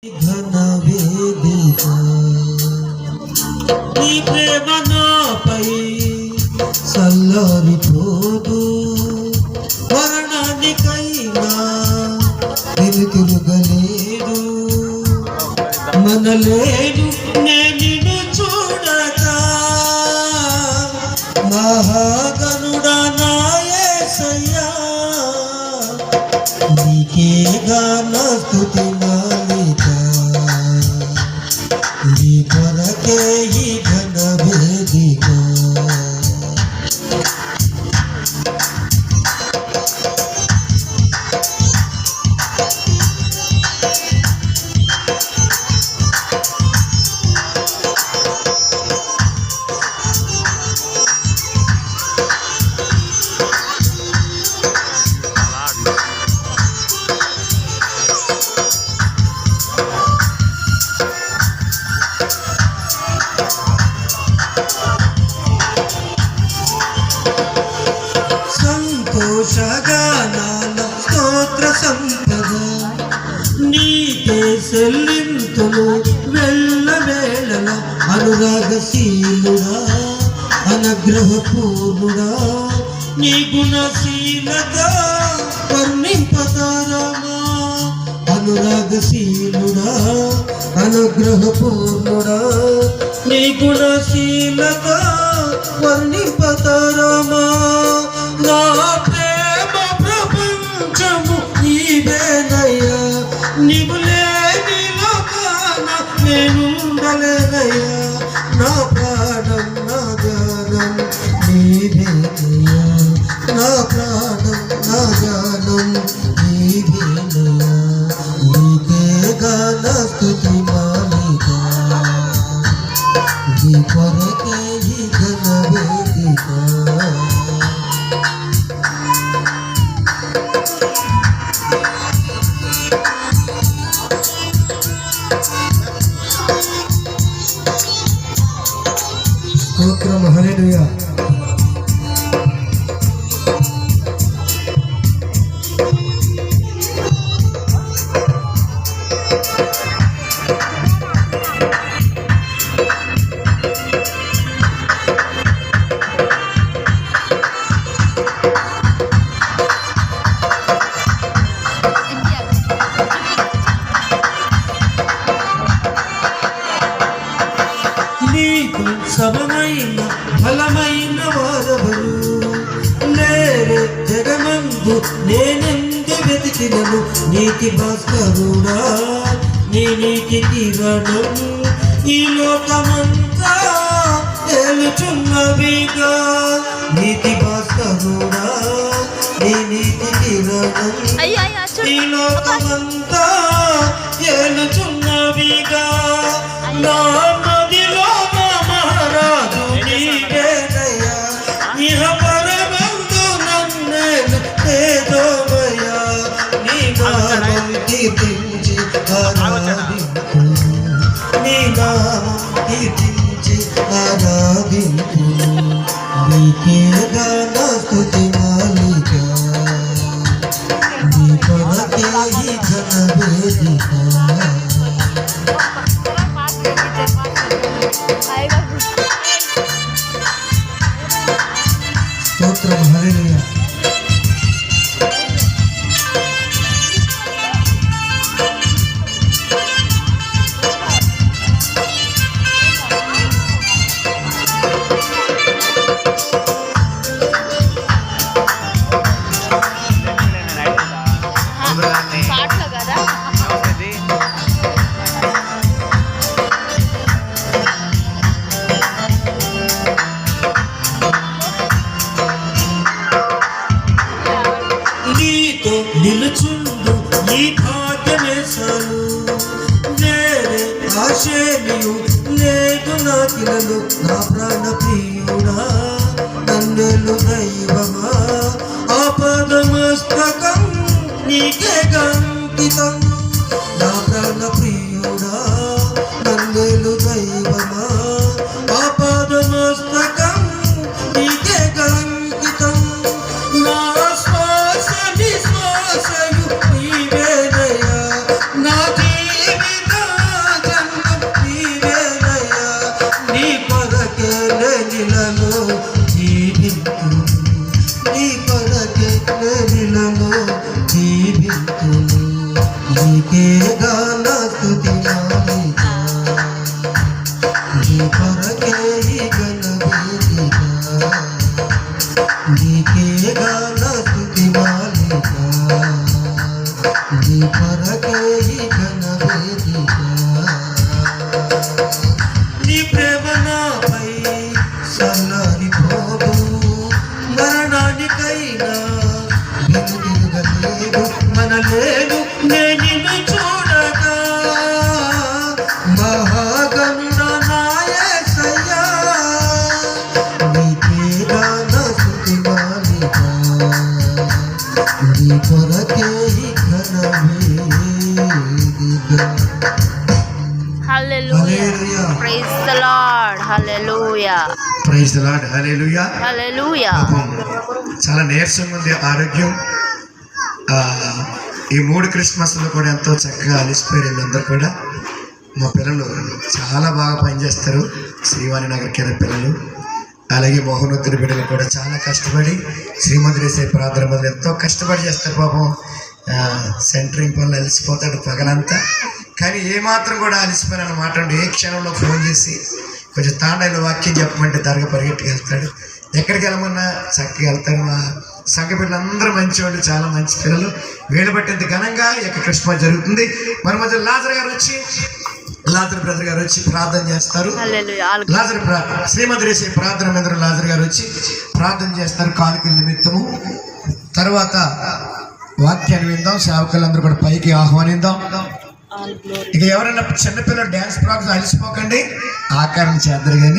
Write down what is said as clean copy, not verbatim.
ఘన వేదిక నీ ప్రేమ నాపై సల్లారిపోదు మరణానికైనా తిరుగలేదు మనలేడు నేను చూడగా మహాగణుడా నా యేసయ్యా నీకే గాన స్తుతి మాలిక నీ కొరకే ఈ ఘన వేదిక సంతోషగానాల స్తోత్ర సంపద నీకే చెల్లింతులు వెళ్ళవేళల అనురాగశీలుడా అనుగ్రహపూర్ణుడా నీ గుణశీలత వర్ణింపతారమా అనురాగశీలుడా అనుగ్రహపూర్ణుడా నీ గుణశీలత వర్ణింపతారమా నా ప్రేమ ప్రపంచము నీవేనయ్యా నీవు లేని లోకాన నేనుండలేనయ్యా నా ప్రాణం నా గానం నీవేనయ్యా నా ప్రాణం నా గానం నీవేనయ్యా నీకే గాన స్తుతి మాలిక నీ కొరకే ఈ ఘన వేదిక స్తోత్రం హల్లెలూయా నీకు సమమైన ఫలమైన వారెవరు లేరే జగమందు నేనెందు వెతికినను నీతి భాస్కరుడా నీ నీతి కిరణం ఈ లోకమంతా ఏలుచున్నవిగా నీతి భాస్కరుడా నీ నీతి కిరణం ఈ లోకమంతా ఏలుచున్నవిగా నా కీర్తించి ఆరాధింపు నీ నామం కీర్తించి ఆరాధింపు నీకే గాన స్తుతి మాలిక నీ కొరకే ఈ ఘన వేదిక స్తోత్రం హల్లెలూయా నిలుచుండు ఈ భాగ్యమే చాలు వేరే ఆశేమియు లేదు నా కిలలు నా ప్రాణ ప్రియుడా తండ్రులు దైవమా ఆపదమస్తకం నీకే గంకితం నా ప్రాణ ప్రియుడా తండ్రులు దైవమా ఆపదమస్తకం నీకే గంకితం నా శ్వాస నిశ్వాసయు నీవేనయ్యా నా జీవిత స్తుతి మాలిక నీ కొరకే ఈ ఘన వేదిక నీకే గాన స్తుతి మాలిక నీ కొరకే ఈ ఘన వేదిక నీ ప్రేమ నాపై సల్లారిపోదు మరణానికైనా వెనుదిరగలేదు మనలేను నేను చూడగా మహాగణుడ నా యేసయ్యా నీకే గాన స్తుతి మాలిక నీ కొరకే ఈ ఘన వేదిక Hallelujah. Praise the Lord. Hallelujah. Praise the Lord. Hallelujah. Hallelujah. చాలా నీరసంగా ఉంది ఆరోగ్యం. ఈ 3 క్రిస్మస్లో కూడా ఎంతో చక్కగా అలిసిపోయారు వీళ్ళందరూ కూడా. మా పిల్లలు చాలా బాగా పనిచేస్తారు. శ్రీవాణి నగర్ కింద పిల్లలు అలాగే మోహనోత్తరి బిడ్డలు కూడా చాలా కష్టపడి శ్రీమంతుడి చేసే ప్రార్థన మొదలు ఎంతో కష్టపడి చేస్తారు. పాపం సెంటరింగ్ పనులు అలసిపోతాడు పగలంతా. కానీ ఏమాత్రం కూడా అలసిపోయిన మాట ఏ క్షణంలో ఫోన్ చేసి కొంచెం తాండాయిలో వాక్యం చెప్పమంటే దరగా పరిగెట్టుకు వెళ్తాడు. ఎక్కడికి వెళ్ళమన్నా చక్కగా వెళ్తాడు. మా సంఘ పిల్లలందరూ మంచివాళ్ళు, చాలా మంచి పిల్లలు. వీళ్ళు బట్టి ఘనంగా ఈ యొక్క క్రిస్మస్ జరుగుతుంది. మన మధ్య లాజర్ బ్రదర్ గారు వచ్చి ప్రార్థన చేస్తారు. లాజర్ శ్రీమంతుడు చేసే ప్రార్థన మీద లాజర్ గారు వచ్చి ప్రార్థన చేస్తారు కానుకల నిమిత్తము. తర్వాత వాక్యాన్ని విందాం. సేవకులందరూ కూడా పైకి ఆహ్వానిద్దాం. ఇక ఎవరైనా చిన్నపిల్లలు డ్యాన్స్ ప్రోగ్రామ్స్ అలిసిపోకండి, ఆకారం చేద్దరు కానీ